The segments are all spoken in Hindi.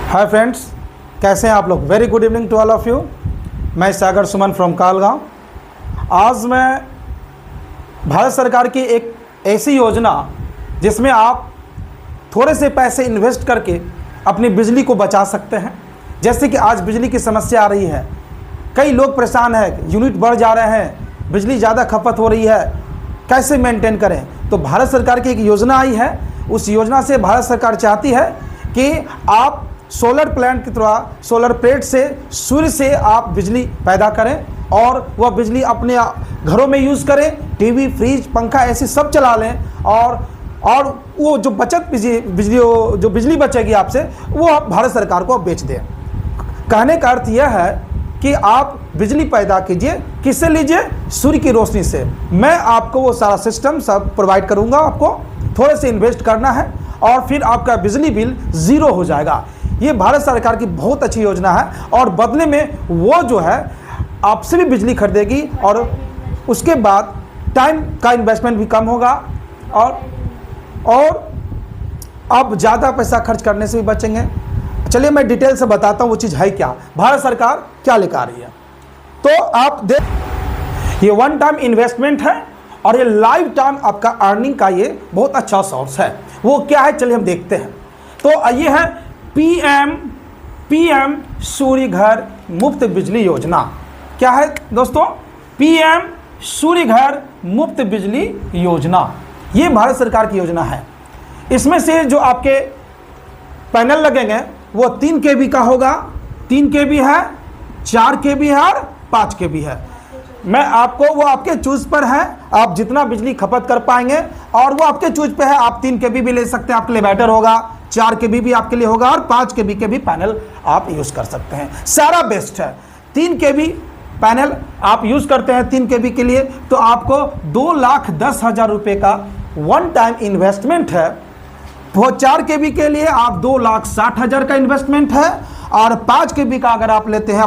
हाय फ्रेंड्स, कैसे हैं आप लोग। Very good evening to all of you. मैं सागर सुमन फ्रॉम कालगांव। आज मैं भारत सरकार की एक ऐसी योजना जिसमें आप थोड़े से पैसे इन्वेस्ट करके अपनी बिजली को बचा सकते हैं। जैसे कि आज बिजली की समस्या आ रही है, कई लोग परेशान हैं, यूनिट बढ़ जा रहे हैं, बिजली ज़्यादा खपत हो रही है, कैसे मेंटेन करें। तो भारत सरकार की एक योजना आई है। उस योजना से भारत सरकार चाहती है कि आप सोलर प्लांट की तरह सोलर प्लेट से, सूर्य से आप बिजली पैदा करें और वह बिजली अपने घरों में यूज़ करें। टीवी, फ्रिज, पंखा ऐसी सब चला लें और वो जो बिजली बचेगी आपसे, वो आप भारत सरकार को बेच दें। कहने का अर्थ यह है कि आप बिजली पैदा कीजिए। किससे लीजिए? सूर्य की रोशनी से। मैं आपको वो सारा सिस्टम सब प्रोवाइड करूंगा। आपको थोड़े से इन्वेस्ट करना है और फिर आपका बिजली बिल ज़ीरो हो जाएगा। ये भारत सरकार की बहुत अच्छी योजना है और बदले में वो जो है आपसे भी बिजली खरीदेगी और उसके बाद टाइम का इन्वेस्टमेंट भी कम होगा और आप ज़्यादा पैसा खर्च करने से भी बचेंगे। चलिए मैं डिटेल से बताता हूँ वो चीज़ है क्या, भारत सरकार क्या लेकर आ रही है। तो आप देख, ये वन टाइम इन्वेस्टमेंट है और ये लाइफ टाइम आपका अर्निंग का ये बहुत अच्छा सोर्स है। वो क्या है, चलिए हम देखते हैं। तो ये है पीएम सूर्य घर मुफ्त बिजली योजना। क्या है दोस्तों? पीएम सूर्य घर मुफ्त बिजली योजना। ये भारत सरकार की योजना है। इसमें से जो आपके पैनल लगेंगे वो 3 kV का होगा। 3 kV है, 4 kV है और 5 kV है। मैं आपको, वो आपके चूज पर है, आप जितना बिजली खपत कर पाएंगे और वो आपके चूज पे है। आप 3 kV भी ले सकते हैं, आपके लिए बेटर होगा। 4 kV भी आपके लिए होगा और 5 kV के भी पैनल आप यूज कर सकते हैं। सारा बेस्ट है। 3 kV पैनल आप यूज करते हैं 3 kV के लिए, तो आपको 2,10,000 रुपये का वन टाइम इन्वेस्टमेंट है। वो 4 kV के लिए आप 2,60,000 का इन्वेस्टमेंट है और 5 kV का अगर आप लेते हैं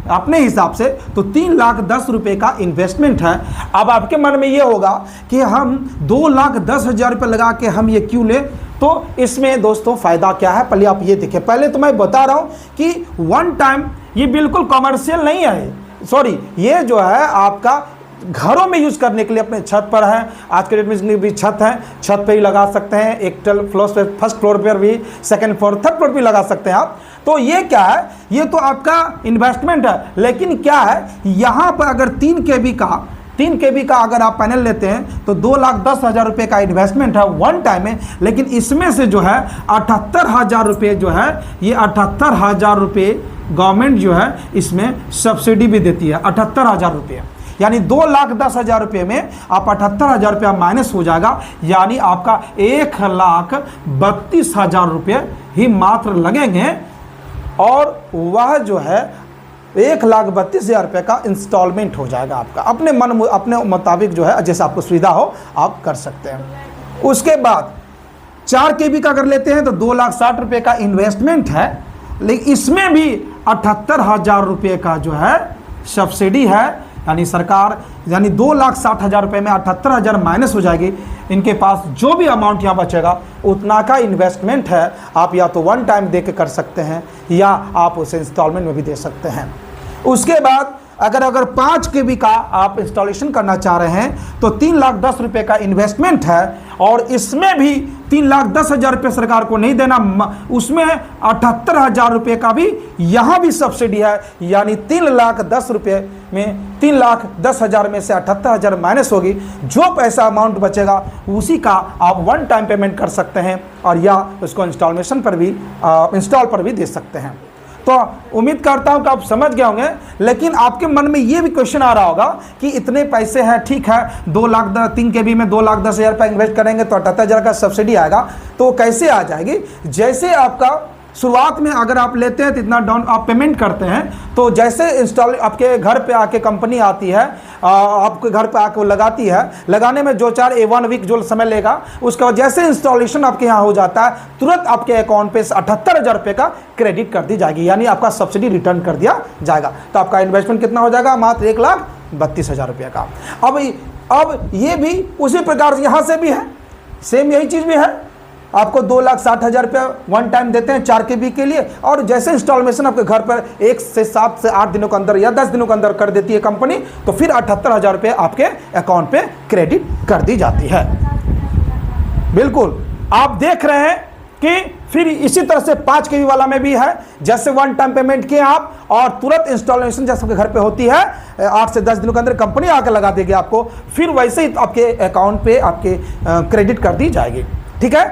अपने हिसाब से तो 3,10,000 रुपये का इन्वेस्टमेंट है। अब आपके मन में ये होगा कि हम 2,10,000 रुपये लगा के हम ये क्यों लें। तो इसमें दोस्तों फ़ायदा क्या है, पहले आप ये देखिए। पहले तो मैं बता रहा हूँ कि वन टाइम ये बिल्कुल कमर्शियल नहीं है। सॉरी, ये जो है आपका घरों में यूज़ करने के लिए अपने छत पर है। आज के डेट में जितनी भी छत है, छत पे ही लगा सकते हैं। एक फ्लोर पे, फर्स्ट फ्लोर पर भी, सेकंड फ्लोर, थर्ड फ्लोर भी लगा सकते हैं आप। तो ये क्या है, ये तो आपका इन्वेस्टमेंट है। लेकिन क्या है, यहाँ पर अगर 3 kV का अगर आप पैनल लेते हैं तो 2,10,000 रुपये का इन्वेस्टमेंट है वन टाइम में। लेकिन इसमें से जो है 78,000 रुपये जो है, ये 78,000 रुपये गवर्नमेंट जो है इसमें सब्सिडी भी देती है। 78,000 रुपये यानी 2,10,000 रुपये में आप 78,000 रुपया माइनस हो जाएगा। यानी आपका 1,32,000 रुपये ही मात्र लगेंगे और वह जो है 1,32,000 रुपये का इंस्टॉलमेंट हो जाएगा आपका। अपने मुताबिक जो है, जैसे आपको सुविधा हो आप कर सकते हैं। उसके बाद 4 kV का अगर लेते हैं तो 2,60,000 रुपये का इन्वेस्टमेंट है। लेकिन इसमें भी 78,000 रुपये का जो है सब्सिडी है। यानी सरकार, यानी 2,60,000 रुपये में 78,000 माइनस हो जाएगी। इनके पास जो भी अमाउंट यहाँ बचेगा उतना का इन्वेस्टमेंट है। आप या तो वन टाइम दे के कर सकते हैं या आप उसे इंस्टॉलमेंट में भी दे सकते हैं। उसके बाद अगर 5 kV का आप इंस्टॉलेशन करना चाह रहे हैं तो 3,10,000 रुपये का इन्वेस्टमेंट है और इसमें भी 3,10,000 रुपये सरकार को नहीं देना। उसमें 78,000 रुपये का भी यहाँ भी सब्सिडी है। यानी 3,10,000 रुपये में 3,10,000 में से 78,000 माइनस होगी। जो पैसा अमाउंट बचेगा उसी का आप वन टाइम पेमेंट कर सकते हैं और या उसको इंस्टॉल पर भी दे सकते हैं। तो उम्मीद करता हूं कि आप समझ गए होंगे। लेकिन आपके मन में ये भी क्वेश्चन आ रहा होगा कि इतने पैसे हैं, ठीक है, 3 kV में 2,10,000 रुपये इन्वेस्ट करेंगे तो 78,000 का सब्सिडी आएगा, तो कैसे आ जाएगी? जैसे आपका शुरुआत में अगर आप लेते हैं तो इतना डाउन आप पेमेंट करते हैं, तो जैसे इंस्टॉल आपके घर पे आके कंपनी आती है, आपके घर पे आके वो लगाती है, लगाने में जो 1 वीक जो समय लेगा, उसके बाद जैसे इंस्टॉलेशन आपके यहाँ हो जाता है तुरंत आपके अकाउंट पे 78,000 रुपये का क्रेडिट कर दी जाएगी। यानी आपका सब्सिडी रिटर्न कर दिया जाएगा। तो आपका इन्वेस्टमेंट कितना हो जाएगा? मात्र 1,32,000 रुपये का। अब ये भी उसी प्रकार से यहाँ से भी है, सेम यही चीज़ भी है। आपको 2,60,000 रुपया वन टाइम देते हैं 4 KB के लिए, और जैसे इंस्टॉलमेशन आपके घर पर 1 से 7 से 8 दिनों के अंदर या 10 दिनों के अंदर कर देती है कंपनी, तो फिर 78,000 रुपये आपके अकाउंट पे क्रेडिट कर दी जाती है। बिल्कुल आप देख रहे हैं कि फिर इसी तरह से 5 KB वाला में भी है, जैसे वन टाइम पेमेंट किए आप और तुरंत इंस्टॉलेशन जैसे आपके घर पे होती है 8 से 10 दिनों के अंदर कंपनी आकर लगा देगी आपको, फिर वैसे ही आपके अकाउंट पे आपके क्रेडिट कर दी जाएगी। ठीक है,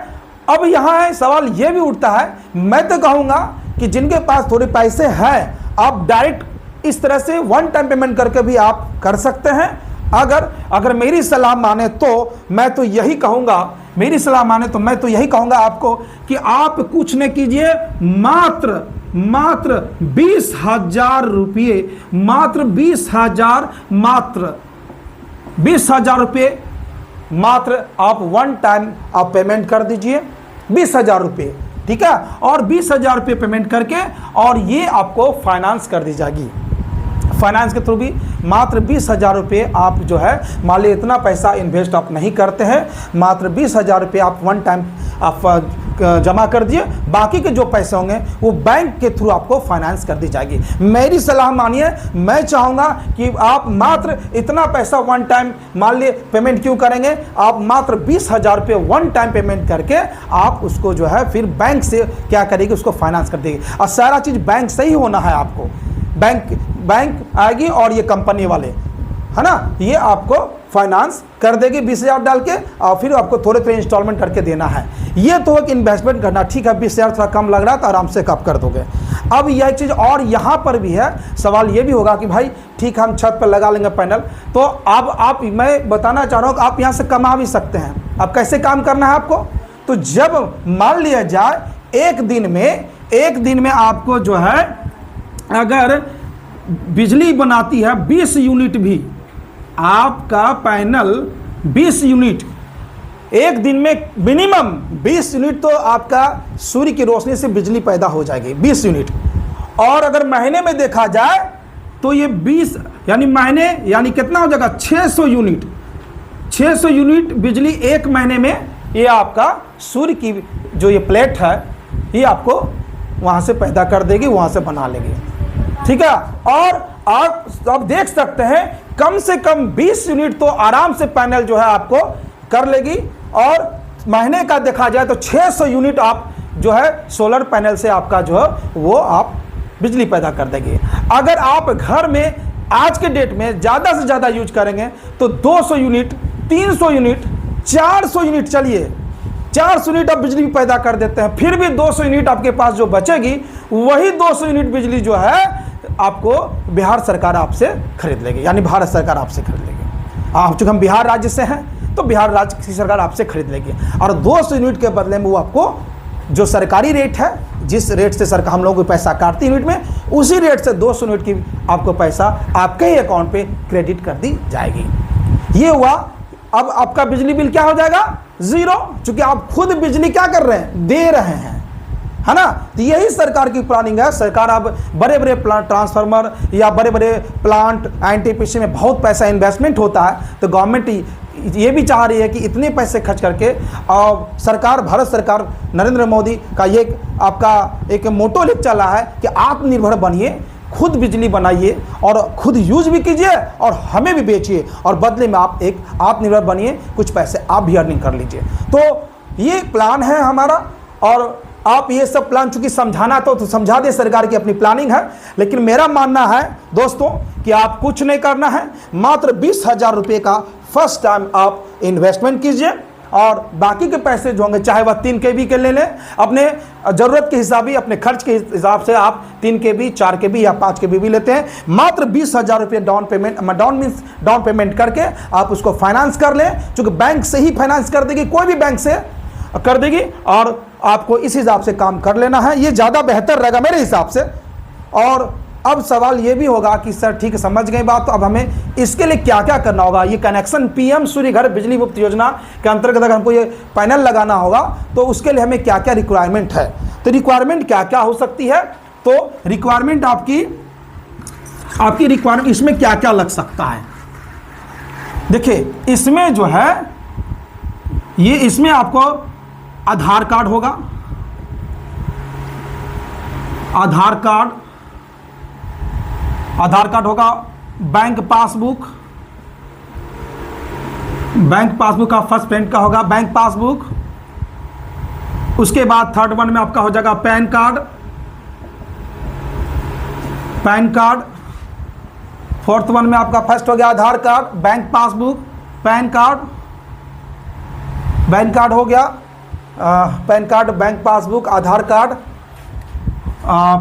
अब यहाँ है सवाल ये भी उठता है, मैं तो कहूँगा कि जिनके पास थोड़े पैसे हैं आप डायरेक्ट इस तरह से वन टाइम पेमेंट करके भी आप कर सकते हैं। अगर मेरी सलाह माने तो मैं तो यही कहूँगा, मेरी सलाह माने तो मैं तो यही कहूँगा आपको कि आप कुछ न कीजिए, मात्र 20,000 रुपये, मात्र 20,000 रुपये मात्र आप वन टाइम आप पेमेंट कर दीजिए, 20,000 रुपये। ठीक है, और 20,000 रुपये पेमेंट करके और ये आपको फाइनेंस कर दी जाएगी। फाइनेंस के थ्रू भी मात्र 20,000 रुपये आप जो है, मान लीजिए इतना पैसा इन्वेस्ट आप नहीं करते हैं, मात्र 20,000 रुपये आप वन टाइम आप जमा कर दिए, बाकी के जो पैसे होंगे वो बैंक के थ्रू आपको फाइनेंस कर दी जाएगी। मेरी सलाह मानिए, मैं चाहूँगा कि आप मात्र इतना पैसा वन टाइम मान लिए पेमेंट क्यों करेंगे, आप मात्र 20,000 रुपये वन टाइम पेमेंट करके आप उसको जो है फिर बैंक से क्या करेगी, उसको फाइनेंस कर देगी। और सारा चीज़ बैंक से ही होना है आपको, बैंक आएगी और ये कंपनी वाले है ना, ये आपको फाइनेंस कर देगी 20,000 डाल के, और फिर आपको थोड़े थोड़े इंस्टॉलमेंट करके देना है। ये तो एक इन्वेस्टमेंट करना, ठीक है 20,000 थोड़ा कम लग रहा है तो आराम से आप कर दोगे। अब यह एक चीज़ और यहाँ पर भी है, सवाल ये भी होगा कि भाई ठीक हम छत पर लगा लेंगे पैनल, तो अब आप मैं बताना चाह रहा हूँ कि आप यहाँ से कमा भी सकते हैं। अब कैसे काम करना है आपको, तो जब मान लिया जाए एक दिन में आपको जो है अगर बिजली बनाती है 20 यूनिट भी, आपका पैनल 20 यूनिट एक दिन में मिनिमम 20 यूनिट तो आपका सूर्य की रोशनी से बिजली पैदा हो जाएगी, 20 यूनिट। और अगर महीने में देखा जाए तो ये 20 यानी महीने यानी कितना हो जाएगा, 600 यूनिट। 600 यूनिट बिजली एक महीने में ये आपका सूर्य की जो ये प्लेट है ये आपको वहाँ से पैदा कर देगी, वहाँ से बना लेगी। ठीक है, और आप देख सकते हैं कम से कम 20 यूनिट तो आराम से पैनल जो है आपको कर लेगी, और महीने का देखा जाए तो 600 यूनिट आप जो है सोलर पैनल से आपका जो है वो आप बिजली पैदा कर देंगे। अगर आप घर में आज के डेट में ज़्यादा से ज़्यादा यूज करेंगे तो 200 यूनिट, 300 यूनिट, 400 यूनिट, चलिए 400 यूनिट आप बिजली पैदा कर देते हैं, फिर भी 200 यूनिट आपके पास जो बचेगी, वही 200 यूनिट बिजली जो है आपको बिहार सरकार आपसे खरीद लेगी, यानी भारत सरकार आपसे खरीद लेगी। आप चूँकि हम बिहार राज्य से हैं तो बिहार राज्य की सरकार आपसे खरीद लेगी, और 200 यूनिट के बदले में वो आपको जो सरकारी रेट है, जिस रेट से सरकार हम लोगों को पैसा काटती है यूनिट में, उसी रेट से 200 यूनिट की आपको पैसा आपके ही अकाउंट पे क्रेडिट कर दी जाएगी। ये हुआ। अब आपका बिजली बिल क्या हो जाएगा, 0, क्योंकि आप खुद बिजली क्या कर रहे हैं, दे रहे हैं, है ना। तो यही सरकार की प्लानिंग है। सरकार अब बड़े बड़े प्लांट ट्रांसफार्मर या बड़े बड़े प्लांट एनटीपीसी में बहुत पैसा इन्वेस्टमेंट होता है, तो गवर्नमेंट ये भी चाह रही है कि इतने पैसे खर्च करके, और सरकार भारत सरकार नरेंद्र मोदी का ये आपका एक मोटो लिख चला है कि आत्मनिर्भर बनिए, खुद बिजली बनाइए और खुद यूज भी कीजिए और हमें भी बेचिए, और बदले में आप एक आत्मनिर्भर बनिए, कुछ पैसे आप भी अर्निंग कर लीजिए। तो ये प्लान है हमारा, और आप ये सब प्लान चूंकि समझाना तो समझा दे, सरकार की अपनी प्लानिंग है, लेकिन मेरा मानना है दोस्तों कि आप कुछ नहीं करना है, मात्र 20,000 रुपये का फर्स्ट टाइम आप इन्वेस्टमेंट कीजिए, और बाकी के पैसे जो होंगे चाहे वह 3 KB के ले लें, अपने ज़रूरत के हिसाब ही, अपने खर्च के हिसाब से आप 3 KB, 4 KB या 5 KB भी लेते हैं, मात्र 20,000 रुपये डाउन पेमेंट करके आप उसको फाइनेंस कर लें, क्योंकि बैंक से ही फाइनेंस कर देगी, कोई भी बैंक से कर देगी, और आपको इस हिसाब से काम कर लेना है, ये ज़्यादा बेहतर रहेगा मेरे हिसाब से। और अब सवाल ये भी होगा कि सर ठीक है समझ गए बात, तो अब हमें इसके लिए क्या क्या करना होगा। ये कनेक्शन पीएम सूर्य घर बिजली मुफ्त योजना के अंतर्गत अगर हमको ये पैनल लगाना होगा तो उसके लिए हमें क्या क्या रिक्वायरमेंट है, तो रिक्वायरमेंट क्या क्या हो सकती है, तो रिक्वायरमेंट आपकी रिक्वायरमेंट इसमें क्या क्या लग सकता है। देखिए इसमें जो है ये इसमें आपको आधार कार्ड होगा, आधार कार्ड होगा, बैंक पासबुक का फर्स्ट प्रिंट का होगा बैंक पासबुक। उसके बाद थर्ड वन में आपका हो जाएगा पैन कार्ड। फोर्थ वन में आपका फर्स्ट हो गया Aadhaar card, bank passbook, PAN card हो गया, PAN card, bank passbook, Aadhaar card,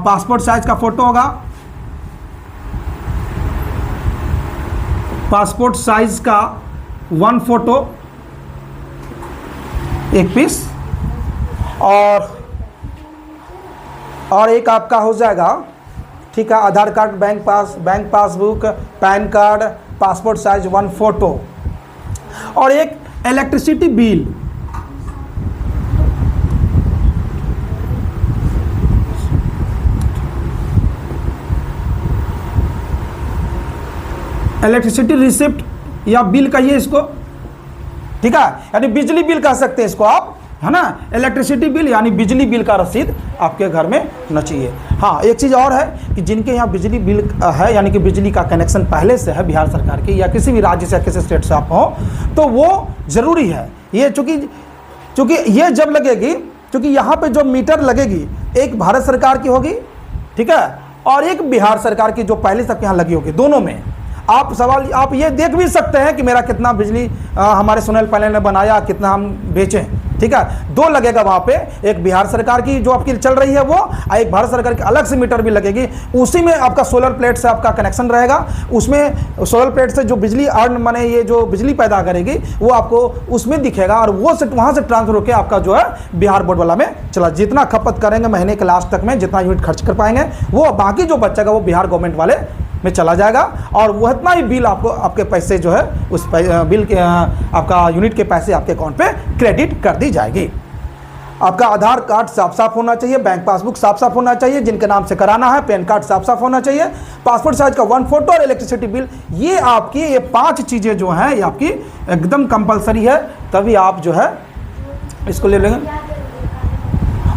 passport size का फोटो होगा, पासपोर्ट साइज का 1 फोटो, 1 पीस, और एक आपका हो जाएगा, ठीक है, Aadhaar card, bank passbook, PAN card, passport size 1 photo, और एक इलेक्ट्रिसिटी बिल। इलेक्ट्रिसिटी रिसिप्ट या बिल कहिए इसको, ठीक है, यानी बिजली बिल कह सकते हैं इसको आप, है ना। इलेक्ट्रिसिटी बिल यानी बिजली बिल का रसीद आपके घर में होना चाहिए। हाँ, एक चीज़ और है कि जिनके यहाँ बिजली बिल है, यानी कि बिजली का कनेक्शन पहले से है बिहार सरकार की, या किसी भी राज्य से या किसी स्टेट से आप हो, तो वो ज़रूरी है। ये चूँकि ये जब लगेगी, चूँकि यहाँ पे जो मीटर लगेगी एक भारत सरकार की होगी, ठीक है, और एक बिहार सरकार की जो पहले तक यहाँ लगी होगी, दोनों में आप ये देख भी सकते हैं कि मेरा कितना बिजली हमारे सोलर पैनल ने बनाया, कितना हम बेचें, ठीक है। 2 लगेगा वहाँ पे, एक बिहार सरकार की जो आपकी चल रही है वो, और एक भारत सरकार की अलग से मीटर भी लगेगी। उसी में आपका सोलर प्लेट से आपका कनेक्शन रहेगा, उसमें सोलर प्लेट से जो बिजली माने ये जो बिजली पैदा करेगी वो आपको उसमें दिखेगा, और वो वहाँ से ट्रांसफर होकर आपका जो है बिहार बोर्ड वाला में चला। जितना खपत करेंगे महीने के लास्ट तक में, जितना यूनिट खर्च कर पाएंगे, वो बाकी जो बचेगा वो बिहार गवर्नमेंट वाले में चला जाएगा, और वह इतना ही बिल आपको, आपके पैसे जो है उस बिल के आपका यूनिट के पैसे आपके अकाउंट पे क्रेडिट कर दी जाएगी। आपका आधार कार्ड साफ होना चाहिए, बैंक पासबुक साफ होना चाहिए जिनके नाम से कराना है, पैन कार्ड साफ होना चाहिए, पासपोर्ट साइज का 1 फोटो और इलेक्ट्रिसिटी बिल। ये आपकी ये 5 चीज़ें जो हैं ये आपकी एकदम कंपलसरी है, तभी आप जो है इसको ले लेंगे।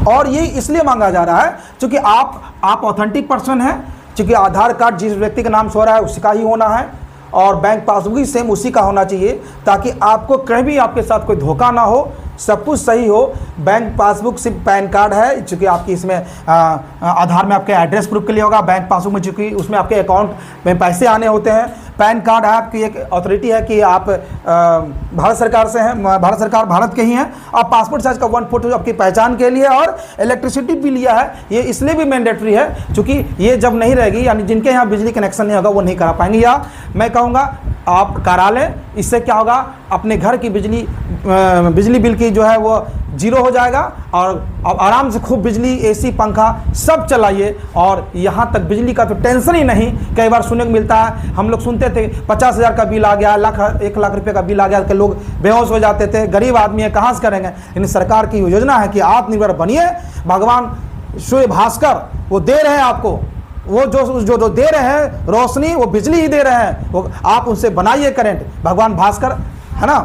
और ये इसलिए मांगा जा रहा है क्योंकि आप ऑथेंटिक पर्सन हैं, क्योंकि आधार कार्ड जिस व्यक्ति के नाम से हो रहा है उसका ही होना है, और बैंक पासबुक भी सेम उसी का होना चाहिए, ताकि आपको कहीं भी आपके साथ कोई धोखा ना हो, सब कुछ सही हो। बैंक पासबुक सिर्फ पैन कार्ड है, चूँकि आपकी इसमें आधार में आपके एड्रेस प्रूफ के लिए होगा, बैंक पासबुक में चूँकि उसमें आपके अकाउंट में पैसे आने होते हैं, पैन कार्ड है आपकी एक अथॉरिटी है कि आप भारत सरकार से हैं, भारत सरकार भारत के ही हैं, और पासपोर्ट साइज का 1 फोटो आपकी पहचान के लिए, और इलेक्ट्रिसिटी बिल लिया है, ये इसलिए भी मैंडेटरी है क्योंकि ये जब नहीं रहेगी, यानी जिनके यहाँ बिजली कनेक्शन नहीं होगा वो नहीं करा पाएंगे, या मैं कहूँगा आप करा लें। इससे क्या होगा, अपने घर की बिजली बिल की जो है वो 0 हो जाएगा, और आराम से खूब बिजली, एसी, पंखा सब चलाइए, और यहाँ तक बिजली का तो टेंशन ही नहीं। कई बार सुनने को मिलता है, हम लोग सुनते थे 50,000 का बिल आ गया, 1 लाख रुपए का बिल आ गया, कि लोग बेहोश हो जाते थे, गरीब आदमी है कहाँ से करेंगे। लेकिन सरकार की योजना है कि आत्मनिर्भर बनिए, भगवान सूर्य भास्कर वो दे रहे हैं आपको, वो जो दे रहे हैं रोशनी, वो बिजली ही दे रहे हैं, वो आप उनसे बनाइए करंट, भगवान भास्कर, है ना।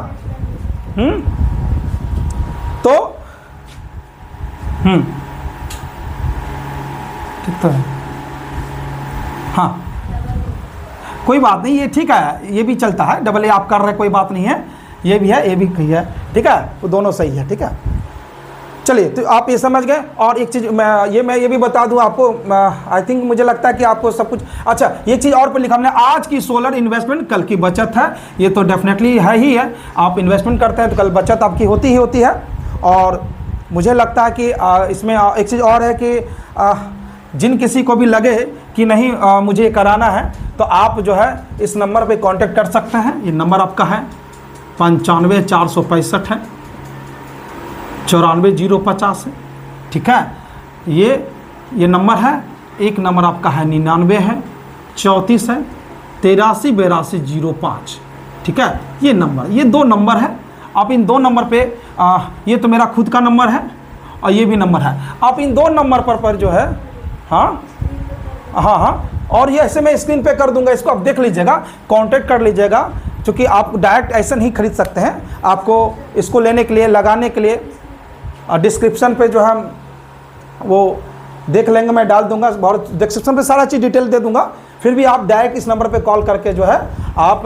तो कितना है, हाँ कोई बात नहीं, ये ठीक है, ये भी चलता है, डबल ए आप कर रहे हैं, कोई बात नहीं है, ये भी है, ये भी है, ठीक है, वो दोनों सही है, ठीक है। चलिए, तो आप ये समझ गए। और एक चीज़ मैं ये भी बता दूं आपको, आई थिंक मुझे लगता है कि आपको सब कुछ, अच्छा ये चीज़ और पर लिखा हमने, आज की सोलर इन्वेस्टमेंट कल की बचत है। ये तो डेफिनेटली है ही है, आप इन्वेस्टमेंट करते हैं तो कल बचत आपकी होती ही होती है। और मुझे लगता है कि इसमें एक चीज़ और है कि जिन किसी को भी लगे कि नहीं मुझे ये कराना है, तो आप जो है इस नंबर पे कांटेक्ट कर सकते हैं। ये नंबर आपका है 95 465 है, 94 050 है, ठीक है। ये नंबर है। एक नंबर आपका है 99 है, 34 है, 83 82 05, ठीक है। ये नंबर, ये 2 नंबर है। आप इन 2 नंबर पे ये तो मेरा खुद का नंबर है और ये भी नंबर है, आप इन 2 नंबर पर जो है हाँ, और ये ऐसे मैं स्क्रीन पे कर दूंगा, इसको आप देख लीजिएगा, कांटेक्ट कर लीजिएगा, क्योंकि आप डायरेक्ट ऐसे नहीं खरीद सकते हैं। आपको इसको लेने के लिए, लगाने के लिए डिस्क्रिप्शन पे जो है वो देख लेंगे, मैं डाल दूंगा, बहुत डिस्क्रिप्शन पे सारा चीज़ डिटेल दे दूंगा। फिर भी आप डायरेक्ट इस नंबर पे कॉल करके जो है आप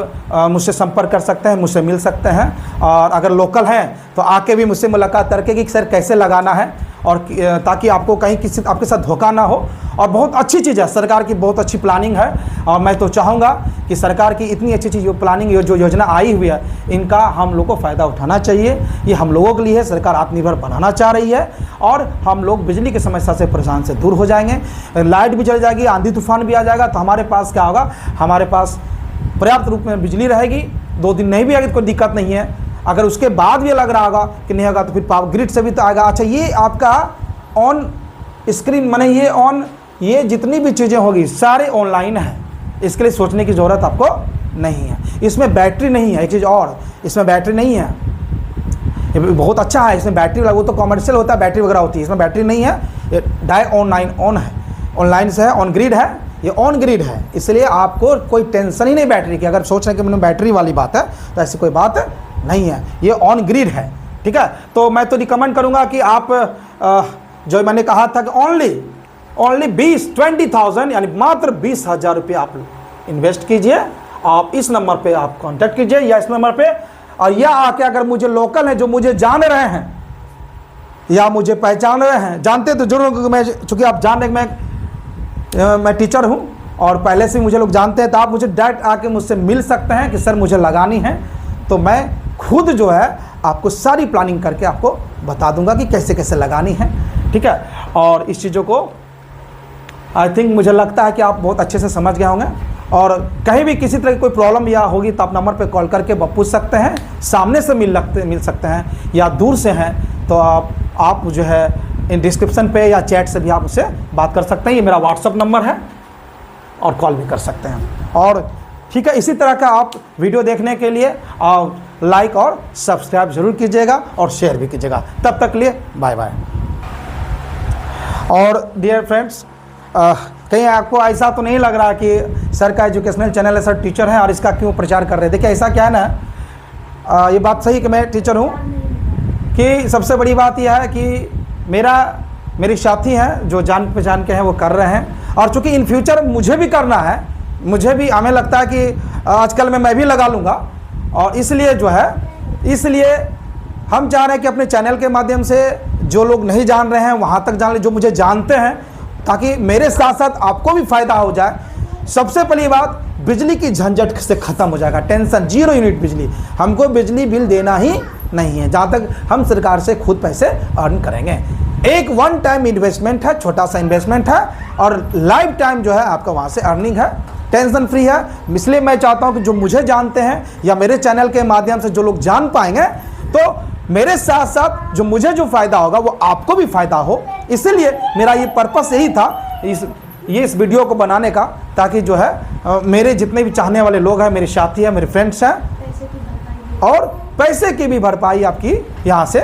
मुझसे संपर्क कर सकते हैं, मुझसे मिल सकते हैं। और अगर लोकल हैं तो आके भी मुझसे मुलाकात करके कि सर कैसे लगाना है, और ताकि आपको कहीं किसी आपके साथ धोखा ना हो। और बहुत अच्छी चीज़ है, सरकार की बहुत अच्छी प्लानिंग है। और मैं तो चाहूँगा कि सरकार की इतनी अच्छी चीज़ प्लानिंग जो योजना आई हुई है, इनका हम लोग को फ़ायदा उठाना चाहिए। ये हम लोगों के लिए है, सरकार आत्मनिर्भर बनाना चाह रही है और हम लोग बिजली की समस्या से परेशान से दूर हो जाएंगे। लाइट भी चल जाएगी, आंधी तूफान भी आ जाएगा तो हमारे पास क्या होगा, हमारे पास पर्याप्त रूप में बिजली रहेगी। 2 दिन नहीं भी आएगी तो कोई दिक्कत नहीं है। अगर उसके बाद भी लग रहा होगा कि नहीं होगा तो फिर पावर ग्रिड से भी तो आएगा। अच्छा, ये आपका ऑन स्क्रीन माने ये जितनी भी चीज़ें होगी सारे ऑनलाइन है, इसके लिए सोचने की ज़रूरत आपको नहीं है। इसमें बैटरी नहीं है, एक चीज़ और, इसमें बैटरी नहीं है। ये बहुत अच्छा है, इसमें बैटरी लगा, वो तो कमर्शियल होता है, बैटरी वगैरह होती है, इसमें बैटरी नहीं है। ये ऑनलाइन ऑन है, ऑनलाइन से है, ऑन ग्रिड है, ये ऑन ग्रिड है, इसलिए आपको कोई टेंशन ही नहीं बैटरी की। अगर सोच रहे हैं कि मैंने बैटरी वाली बात है तो ऐसी कोई बात नहीं है, ये ऑन ग्रिड है। ठीक है, तो मैं तो रिकमेंड करूँगा कि आप जो मैंने कहा था कि ओनली 20,000 यानी मात्र 20,000 रुपये आप इन्वेस्ट कीजिए। आप इस नंबर पे आप कांटेक्ट कीजिए या इस नंबर पे, और या आके अगर मुझे लोकल है जो मुझे जान रहे हैं या मुझे पहचान रहे हैं, जानते तो जरूर, क्योंकि मैं चूँकि आप जान रहे मैं टीचर हूँ और पहले से मुझे लोग जानते हैं, तो आप मुझे डायरेक्ट आके मुझसे मिल सकते हैं कि सर मुझे लगानी है। तो मैं खुद जो है आपको सारी प्लानिंग करके आपको बता दूंगा कि कैसे कैसे लगानी है। ठीक है, और इस चीज़ों को आई थिंक मुझे लगता है कि आप बहुत अच्छे से समझ गए होंगे। और कहीं भी किसी तरह की कोई प्रॉब्लम या होगी तो आप नंबर पे कॉल करके पूछ सकते हैं, सामने से मिल सकते हैं, या दूर से हैं तो आप जो है इन डिस्क्रिप्शन पे या चैट से भी आप उससे बात कर सकते हैं। ये मेरा व्हाट्सअप नंबर है और कॉल भी कर सकते हैं। और ठीक है, इसी तरह का आप वीडियो देखने के लिए लाइक और सब्सक्राइब जरूर कीजिएगा और शेयर भी कीजिएगा। तब तक लिए बाय बाय। और डियर फ्रेंड्स, कहीं आपको ऐसा तो नहीं लग रहा कि सर का एजुकेशनल चैनल है, सर टीचर हैं और इसका क्यों प्रचार कर रहे हैं। देखिए ऐसा क्या है ना, ये बात सही कि मैं टीचर हूँ, कि सबसे बड़ी बात यह है कि मेरी साथी हैं जो जान पहचान के हैं वो कर रहे हैं। और चूँकि इन फ्यूचर मुझे भी करना है, मुझे भी हमें लगता है कि आजकल में मैं भी लगा लूँगा, और इसलिए जो है हम चाह रहे हैं कि अपने चैनल के माध्यम से जो लोग नहीं जान रहे हैं वहाँ तक जान ले, जो मुझे जानते हैं, ताकि मेरे साथ साथ आपको भी फ़ायदा हो जाए। सबसे पहली बात, बिजली की झंझट से ख़त्म हो जाएगा, टेंशन 0 यूनिट बिजली, हमको बिजली बिल देना ही नहीं है जहाँ तक हम सरकार से खुद पैसे अर्न करेंगे। एक वन टाइम इन्वेस्टमेंट है, छोटा सा इन्वेस्टमेंट है, और लाइफ टाइम जो है आपका वहाँ से अर्निंग है, टेंशन फ्री है। इसलिए मैं चाहता हूँ कि जो मुझे जानते हैं या मेरे चैनल के माध्यम से जो लोग जान पाएंगे, तो मेरे साथ साथ जो मुझे जो फ़ायदा होगा वो आपको भी फ़ायदा हो। इसीलिए मेरा ये पर्पस यही था इस वीडियो को बनाने का, ताकि जो है मेरे जितने भी चाहने वाले लोग हैं, मेरे साथी हैं, मेरे फ्रेंड्स हैं, और पैसे की भी भरपाई आपकी यहाँ से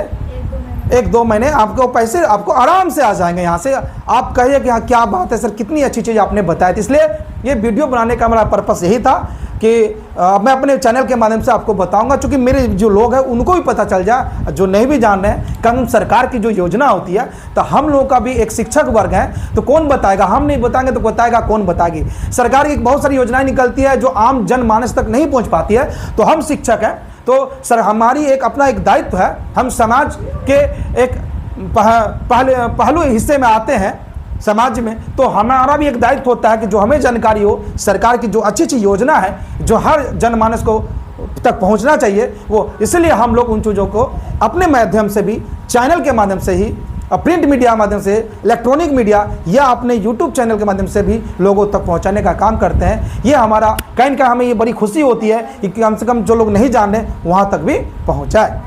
1-2 महीने आपको पैसे आपको आराम से आ जाएंगे। यहाँ से आप कहिए कि हाँ क्या बात है सर, कितनी अच्छी चीज़ आपने बताई। तो इसलिए ये वीडियो बनाने का मेरा पर्पस यही था कि मैं अपने चैनल के माध्यम से आपको बताऊंगा, क्योंकि मेरे जो लोग हैं उनको भी पता चल जाए, जो नहीं भी जान रहे हैं। कानून सरकार की जो योजना होती है, तो हम लोगों का भी एक शिक्षक वर्ग है, तो कौन बताएगा, हम नहीं बताएंगे तो बताएगा कौन बताएगी। सरकार की बहुत सारी योजनाएं निकलती है जो आम जनमानस तक नहीं पहुँच पाती है, तो हम शिक्षक हैं, तो सर हमारी अपना एक दायित्व है, हम समाज के एक पहलू हिस्से में आते हैं समाज में, तो हमारा भी एक दायित्व होता है कि जो हमें जानकारी हो, सरकार की जो अच्छी अच्छी योजना है जो हर जनमानस को तक पहुंचना चाहिए, वो इसलिए हम लोग उन चीज़ों को अपने माध्यम से भी, चैनल के माध्यम से ही, प्रिंट मीडिया माध्यम से, इलेक्ट्रॉनिक मीडिया या अपने यूट्यूब चैनल के माध्यम से भी लोगों तक पहुंचाने का काम करते हैं। ये हमारा कहीं ना हमें ये बड़ी खुशी होती है कि कम से कम जो लोग नहीं जान रहे वहाँ तक भी पहुँचाए,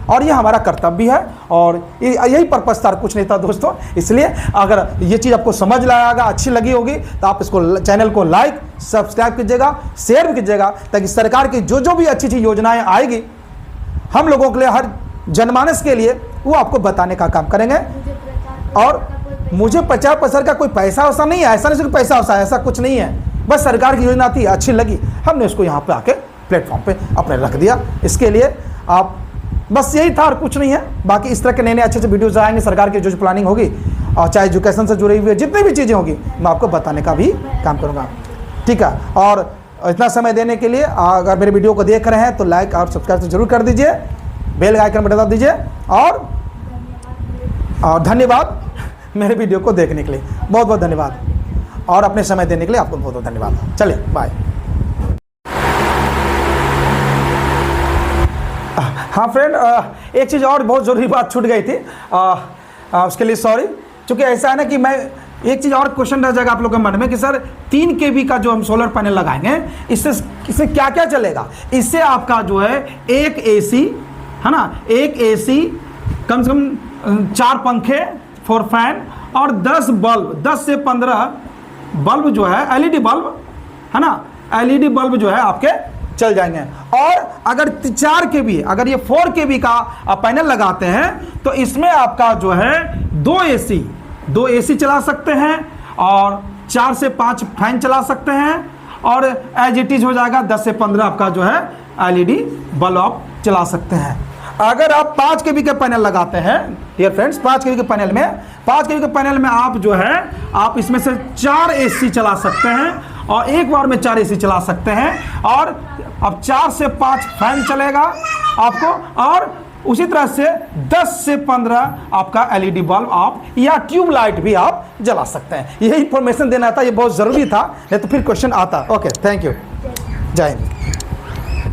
और ये हमारा कर्तव्य है। और यही पर्पस था, कुछ नहीं था दोस्तों। इसलिए अगर ये चीज़ आपको समझ लाएगा, अच्छी लगी होगी, तो आप इसको चैनल को लाइक सब्सक्राइब कीजिएगा, शेयर भी कीजिएगा, ताकि सरकार की जो भी अच्छी अच्छी योजनाएं आएगी हम लोगों के लिए, हर जनमानस के लिए, वो आपको बताने का काम करेंगे। और मुझे 50 पैसा का कोई पैसा वैसा नहीं है, ऐसा नहीं सिर्फ पैसा वैसा, ऐसा कुछ नहीं है, बस सरकार की योजना थी, अच्छी लगी, हमने उसको यहाँ पे आके प्लेटफॉर्म पे अपने रख दिया। इसके लिए आप बस यही था और कुछ नहीं है। बाकी इस तरह के नए नए अच्छे अच्छे वीडियोज़ आएंगे, सरकार की जो प्लानिंग होगी और चाहे एजुकेशन से जुड़ी हुई जितनी भी चीज़ें होगी मैं आपको बताने का भी काम करूँगा। ठीक है, और इतना समय देने के लिए अगर मेरे वीडियो को देख रहे हैं तो लाइक और सब्सक्राइब तो जरूर कर दीजिए, बेल का आइकन बता दीजिए और धन्यवाद मेरे वीडियो को देखने के लिए, बहुत बहुत धन्यवाद और अपने समय देने के लिए आपको बहुत बहुत धन्यवाद। चलिए बाय। हाँ फ्रेंड, एक चीज़ और बहुत ज़रूरी बात छूट गई थी, उसके लिए सॉरी। चूँकि ऐसा है ना कि मैं एक चीज़ और क्वेश्चन रह जाएगा आप लोगों के मन में कि सर 3 kV का जो हम सोलर पैनल लगाएंगे इससे क्या क्या चलेगा। इससे आपका जो है एक AC है ना, एक AC कम से कम 4 पंखे 4 फैन और 10 बल्ब, 10 से 15 बल्ब जो है LED बल्ब है ना, LED बल्ब जो है आपके चल जाएंगे। और अगर 4 kV, अगर ये 4 kV का पैनल लगाते हैं तो इसमें आपका जो है 2 AC चला सकते हैं और 4 से 5 फैन चला सकते हैं और एज इट इज हो जाएगा 10 से 15 आपका जो है LED बल्ब आप चला सकते हैं। अगर आप 5 kV के पैनल लगाते हैं डियर फ्रेंड्स, 5 kV के पैनल में आप जो है आप इसमें से 4 AC चला सकते हैं और एक बार में 4 AC चला सकते हैं और अब 4 से 5 फैन चलेगा आपको और उसी तरह से 10 से 15 आपका LED बल्ब आप या ट्यूब लाइट भी आप जला सकते हैं। यही इंफॉर्मेशन देना था, ये बहुत ज़रूरी था, नहीं तो फिर क्वेश्चन आता। ओके, थैंक यू, जय हिंद।